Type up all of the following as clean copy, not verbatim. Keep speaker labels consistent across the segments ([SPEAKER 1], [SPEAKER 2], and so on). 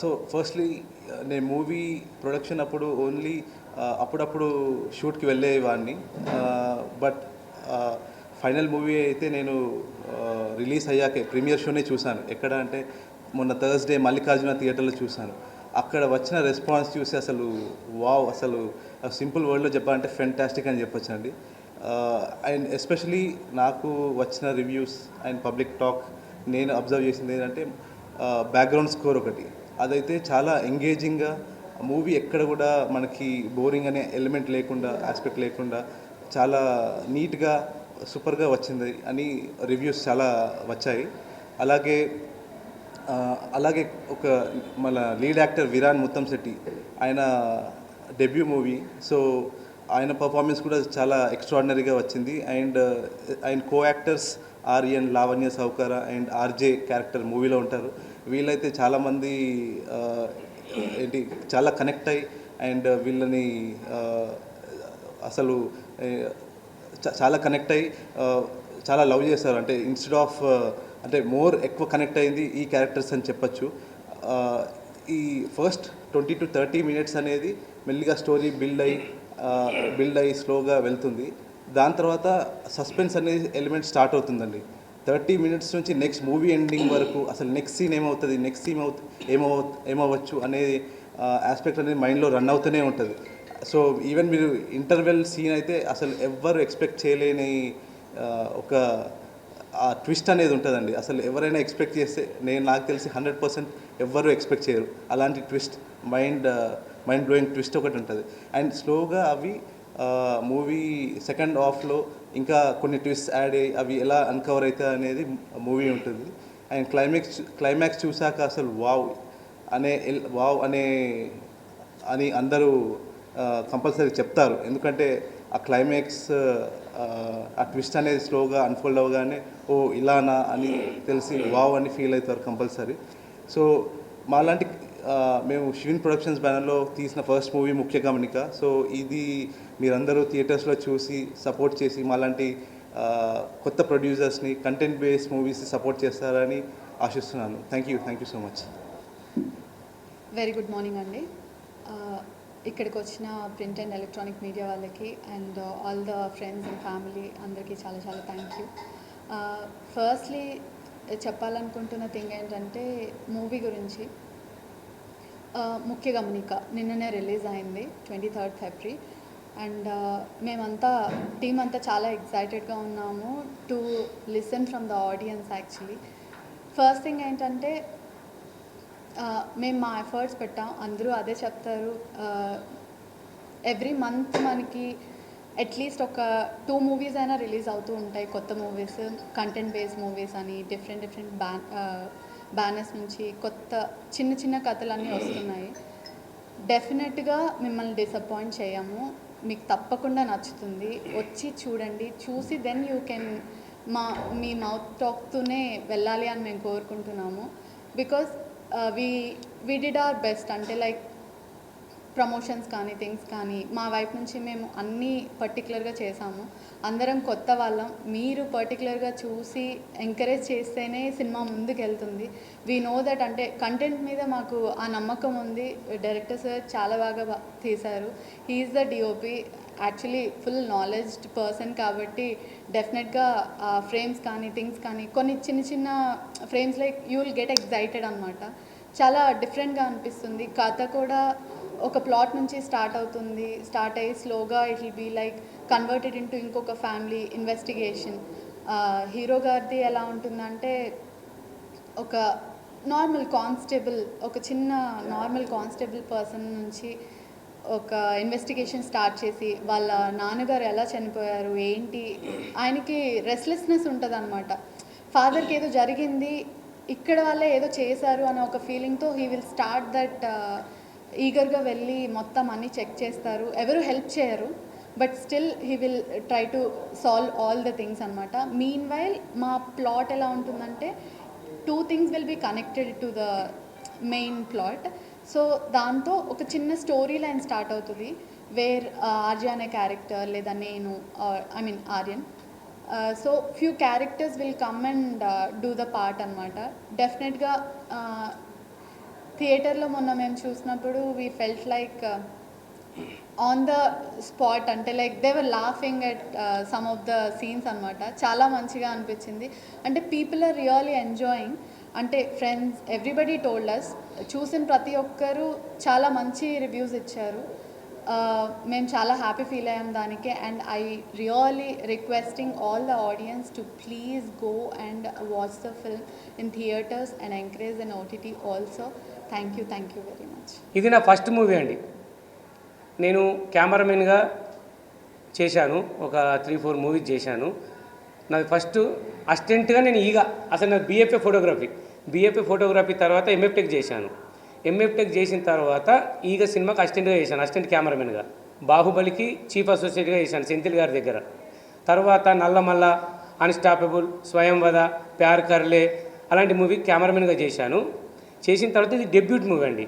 [SPEAKER 1] So firstly నేను movie production అప్పుడు only అప్పుడప్పుడు షూట్కి వెళ్ళేవాడిని. బట్ ఫైనల్ మూవీ అయితే నేను రిలీజ్ అయ్యాకే ప్రీమియర్ షోనే చూశాను. ఎక్కడ అంటే మొన్న థర్స్డే మల్లికార్జున థియేటర్లో చూశాను. అక్కడ వచ్చిన రెస్పాన్స్ చూసి అసలు వావ్, అసలు సింపుల్ వర్డ్లో చెప్పాలంటే ఫెంటాస్టిక్ అని చెప్పొచ్చండి. అండ్ ఎస్పెషలీ నాకు వచ్చిన రివ్యూస్ అండ్ పబ్లిక్ టాక్ నేను అబ్జర్వ్ చేసింది ఏంటంటే బ్యాక్గ్రౌండ్ స్కోర్ ఒకటి, అదైతే చాలా ఎంగేజింగ్గా, మూవీ ఎక్కడ కూడా మనకి బోరింగ్ అనే ఎలిమెంట్ లేకుండా, ఆస్పెక్ట్ లేకుండా చాలా నీట్గా సూపర్గా వచ్చింది అని రివ్యూస్ చాలా వచ్చాయి. అలాగే అలాగే ఒక మన లీడ్ యాక్టర్ విరాన్ ముత్తంశెట్టి, ఆయన డెబ్యూ మూవీ, సో ఆయన పర్ఫార్మెన్స్ కూడా చాలా ఎక్స్ట్రాడినరీగా వచ్చింది. And co actors Aryan, Lavanya Sowkara and RJ character మూవీలో ఉంటారు. వీళ్ళైతే చాలామంది ఏంటి చాలా కనెక్ట్ అయ్యి అండ్ వీళ్ళని అసలు చాలా కనెక్ట్ అయ్యి చాలా లవ్ చేస్తారు. అంటే ఇన్స్టెడ్ ఆఫ్ అంటే ఎక్కువ కనెక్ట్ అయింది ఈ క్యారెక్టర్స్ అని చెప్పచ్చు. ఈ ఫస్ట్ 20 to 30 minutes అనేది మెల్లిగా స్టోరీ బిల్డ్ అయ్యి స్లోగా వెళ్తుంది. దాని తర్వాత సస్పెన్స్ అనేది ఎలిమెంట్ స్టార్ట్ అవుతుందండి. 30 minutes నుంచి నెక్స్ట్ మూవీ ఎండింగ్ వరకు అసలు నెక్స్ట్ సీన్ ఏమవుతుంది, నెక్స్ట్ సీన్ ఏమవ్వచ్చు అనే ఆస్పెక్ట్ అనేది మైండ్లో రన్ అవుతూనే ఉంటుంది. సో ఈవెన్ మీరు ఇంటర్వెల్ సీన్ అయితే అసలు ఎవ్వరు ఎక్స్పెక్ట్ చేయలేని ఒక ఆ ట్విస్ట్ అనేది ఉంటుందండి. అసలు ఎవరైనా ఎక్స్పెక్ట్ చేస్తే నాకు తెలిసి 100% ఎవ్వరూ ఎక్స్పెక్ట్ చేయరు. అలాంటి ట్విస్ట్, మైండ్ బ్లోయింగ్ ట్విస్ట్ ఒకటి ఉంటుంది. అండ్ స్లోగా అవి మూవీ సెకండ్ హాఫ్లో ఇంకా కొన్ని ట్విస్ట్ యాడ్ అయ్యి అవి ఎలా అన్కవర్ అవుతాయి అనేది మూవీ ఉంటుంది. అండ్ క్లైమాక్స్ చూసాక అసలు వావ్ అని అందరూ కంపల్సరీ చెప్తారు. ఎందుకంటే ఆ క్లైమాక్స్ ఆ ట్విస్ట్ అనేది స్లోగా అన్ఫోల్డ్ అవ్వగానే ఓ ఇలానా అని తెలిసి వావ్ అని ఫీల్ అవుతారు కంపల్సరీ. సో మాలాంటి మేము షివిన్ ప్రొడక్షన్స్ బ్యానర్లో తీసిన ఫస్ట్ మూవీ ముఖ్య గమనిక. సో ఇది మీరందరూ థియేటర్స్లో చూసి సపోర్ట్ చేసి మాలాంటి కొత్త ప్రొడ్యూసర్స్ని, కంటెంట్ బేస్డ్ మూవీస్ని సపోర్ట్ చేస్తారని ఆశిస్తున్నాను. Thank you so much.
[SPEAKER 2] Very good morning అండి. ఇక్కడికి వచ్చిన ప్రింట్ అండ్ ఎలక్ట్రానిక్ మీడియా వాళ్ళకి and all the friends and family అందరికీ చాలా చాలా థ్యాంక్ యూ. ఫస్ట్లీ చెప్పాలనుకుంటున్న థింగ్ ఏంటంటే మూవీ గురించి. ముఖ్య గమనిక నిన్ననే రిలీజ్ అయింది 23rd February. అండ్ మేమంతా టీమ్ అంతా చాలా ఎక్సైటెడ్గా ఉన్నాము to listen from the audience. Actually first thing ఏంటంటే మేము మా ఎఫర్ట్స్ పెట్టాం, అందరూ అదే చెప్తారు. ఎవ్రీ మంత్ మనకి అట్లీస్ట్ ఒక 2 movies అయినా రిలీజ్ అవుతూ ఉంటాయి, కొత్త మూవీస్, కంటెంట్ బేస్డ్ మూవీస్ అని డిఫరెంట్ బ్యానర్స్ నుంచి కొత్త చిన్న చిన్న కథలన్నీ వస్తున్నాయి. డెఫినెట్గా మిమ్మల్ని డిసప్పాయింట్ చేయము, మీకు తప్పకుండా నచ్చుతుంది. వచ్చి చూడండి, చూసి దెన్ యూ కెన్ మీ మౌత్ టాక్తోనే వెళ్ళాలి అని మేము కోరుకుంటున్నాము. Because we did our best, అంటే లైక్ ప్రమోషన్స్ కానీ థింగ్స్ కానీ మా వైపు నుంచి మేము అన్నీ పర్టికులర్గా చేసాము. అందరం కొత్త వాళ్ళం, మీరు పర్టికులర్గా చూసి ఎంకరేజ్ చేస్తేనే సినిమా ముందుకు వెళ్తుంది. వీ నో దట్, అంటే కంటెంట్ మీద మాకు ఆ నమ్మకం ఉంది. డైరెక్టర్ సార్ చాలా బాగా తీశారు. He's the DOP, actually full knowledged person కాబట్టి డెఫినెట్గా ఫ్రేమ్స్ కానీ థింగ్స్ కానీ కొన్ని చిన్న frames like you will get excited అనమాట. చాలా డిఫరెంట్గా అనిపిస్తుంది. కథ కూడా ఒక ప్లాట్ నుంచి స్టార్ట్ అయ్యి స్లోగా it will be like converted into ఇంకొక ఫ్యామిలీ ఇన్వెస్టిగేషన్. హీరో గారిది ఎలా ఉంటుందంటే ఒక నార్మల్ కానిస్టేబుల్, ఒక చిన్న నార్మల్ కానిస్టేబుల్ పర్సన్ నుంచి ఒక ఇన్వెస్టిగేషన్ స్టార్ట్ చేసి వాళ్ళ నాన్నగారు ఎలా చనిపోయారు ఏంటి, ఆయనకి రెస్ట్లెస్నెస్ ఉంటుంది అనమాట. ఫాదర్కి ఏదో జరిగింది, ఇక్కడ వాళ్ళే ఏదో చేశారు అనే ఒక ఫీలింగ్తో హీ విల్ స్టార్ట్ దట్. ఈగర్గా వెళ్ళి మొత్తం అన్నీ చెక్ చేస్తారు, ఎవరు హెల్ప్ చేయరు, but still he will try to solve all the things అనమాట. మీన్ వైల్ మా ప్లాట్ ఎలా ఉంటుందంటే 2 things will be connected to the main plot. So దాంతో ఒక చిన్న స్టోరీ లైన్ స్టార్ట్ అవుతుంది, వేర్ ఆర్య అనే క్యారెక్టర్ లేదా నేను Aryan, so few characters will come and do the part అనమాట. డెఫినెట్గా థియేటర్లో మొన్న మేము చూసినప్పుడు we felt like on the spot, అంటే like they were laughing at some of the scenes అనమాట. చాలా మంచిగా అనిపించింది. అంటే పీపుల్ ఆర్ రియల్లీ ఎంజాయింగ్. అంటే ఫ్రెండ్స్ ఎవ్రీబడి టోల్డ్ అస్, చూసిన ప్రతి ఒక్కరు చాలా మంచి రివ్యూస్ ఇచ్చారు. మేము చాలా హ్యాపీ ఫీల్ అయ్యాం దానికి. And I really requesting all the audience to please go and watch the film in theatres and encourage in OTT also. Thank you very much.
[SPEAKER 3] ఇది నా ఫస్ట్ మూవీ అండి. నేను కెమెరామెన్గా చేశాను, ఒక 3-4 మూవీస్ చేశాను. నాది ఫస్ట్ అసిస్టెంట్గా నేను అసలు నాకు బీఎఫ్ఏ ఫోటోగ్రఫీ తర్వాత ఎంఎఫ్టెక్ చేశాను. ఎంఎఫ్టెక్ చేసిన తర్వాత సినిమాకి అసిస్టెంట్గా చేశాను, అసిస్టెంట్ కెమెరామెన్గా. బాహుబలికి చీఫ్ అసోసియేట్గా చేశాను సెంథిల్ గారి దగ్గర. తర్వాత నల్లమల్ల, అన్స్టాపబుల్, స్వయంవద, ప్యార్ కర్లే అలాంటి మూవీ కెమెరామెన్గా చేశాను. చేసిన తర్వాత ఇది డెబ్యూట్ మూవీ అండి.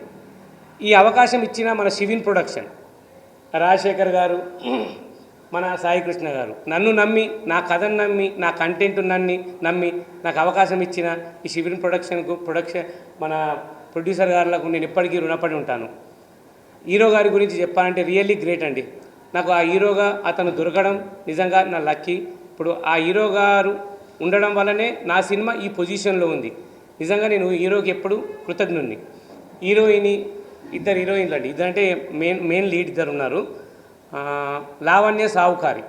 [SPEAKER 3] ఈ అవకాశం ఇచ్చిన మన శివిన్ ప్రొడక్షన్, రాజశేఖర్ గారు, మన సాయికృష్ణ గారు నన్ను నమ్మి, నా కథను నమ్మి, నా కంటెంట్ నమ్మి నాకు అవకాశం ఇచ్చిన ఈ శివిన్ ప్రొడక్షన్ మన ప్రొడ్యూసర్ గారులకు నేను ఎప్పటికీ రుణపడి ఉంటాను. హీరో గారి గురించి చెప్పాలంటే రియల్లీ గ్రేట్ అండి. నాకు ఆ హీరోగా అతను దొరకడం నిజంగా నా లక్కీ. ఇప్పుడు ఆ హీరో గారు ఉండడం వల్లనే నా సినిమా ఈ పొజిషన్లో ఉంది. నిజంగా నేను హీరోకి ఎప్పుడు కృతజ్ఞుడిని. ఇద్దరు హీరోయిన్లు అండి. ఇద్దరంటే మెయిన్ లీడ్ ఇద్దరు ఉన్నారు. లావణ్య సావుకారి,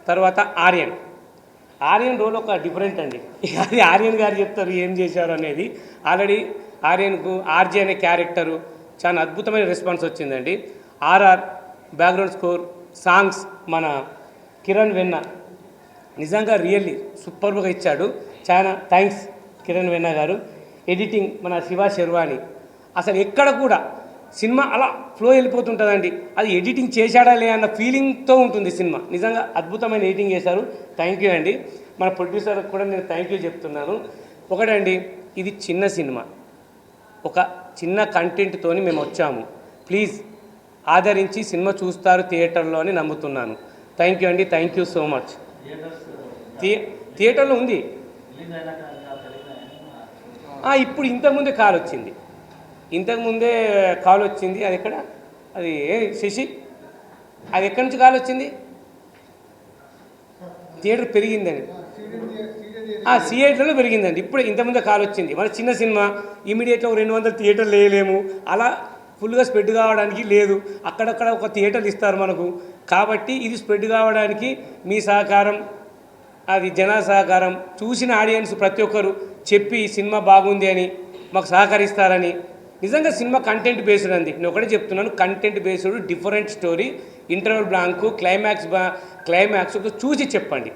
[SPEAKER 3] తర్వాత ఆర్యన్ రోల్ ఒక డిఫరెంట్ అండి. అది ఆర్యన్ గారు చెప్తారు ఏం చేశారు అనేది. ఆల్రెడీ ఆర్యన్కు ఆర్జే అనే క్యారెక్టరు చాలా అద్భుతమైన రెస్పాన్స్ వచ్చిందండి. ఆర్ఆర్ బ్యాక్గ్రౌండ్ స్కోర్, సాంగ్స్ మన కిరణ్ వెన్న నిజంగా రియల్లీ సూపర్గా ఇచ్చాడు. చాలా థ్యాంక్స్ కిరణ్ వెన్న గారు. ఎడిటింగ్ మన శివ శర్వాణి. అసలు ఎక్కడ కూడా సినిమా అలా ఫ్లో వెళ్ళిపోతుంటుందండి. అది ఎడిటింగ్ చేశాడా లే అన్న ఫీలింగ్తో ఉంటుంది సినిమా. నిజంగా అద్భుతమైన ఎడిటింగ్ చేశారు. థ్యాంక్ యూ అండి. మన ప్రొడ్యూసర్కి కూడా నేను థ్యాంక్ యూ చెప్తున్నాను. ఒకటండి, ఇది చిన్న సినిమా, ఒక చిన్న కంటెంట్తోని మేము వచ్చాము. ప్లీజ్ ఆదరించి సినిమా చూస్తారు థియేటర్లో అని నమ్ముతున్నాను. థ్యాంక్ యూ అండి. Thank you so much. థియేటర్లో ఉంది. ఇప్పుడు ఇంతకుముందే కాల్ వచ్చింది. అది ఎక్కడ, అది శశి, అది ఎక్కడి నుంచి కాల్ వచ్చింది? థియేటర్ పెరిగిందండి, థియేటర్లో పెరిగిందండి. ఇప్పుడు ఇంతకుముందే కాల్ వచ్చింది. మన చిన్న సినిమా ఇమీడియట్గా 200 థియేటర్లు వేయలేము, అలా ఫుల్గా స్ప్రెడ్ కావడానికి లేదు. అక్కడక్కడ ఒక థియేటర్లు ఇస్తారు మనకు. కాబట్టి ఇది స్ప్రెడ్ కావడానికి మీ సహకారం, అది జన సహకారం, చూసిన ఆడియన్స్ ప్రతి ఒక్కరు చెప్పి సినిమా బాగుంది అని మాకు సహకరిస్తారని. నిజంగా సినిమా కంటెంట్ బేస్డ్ అంది. నేను ఒకటే చెప్తున్నాను, content based different story, interval blank, climax చూసి చెప్పండి.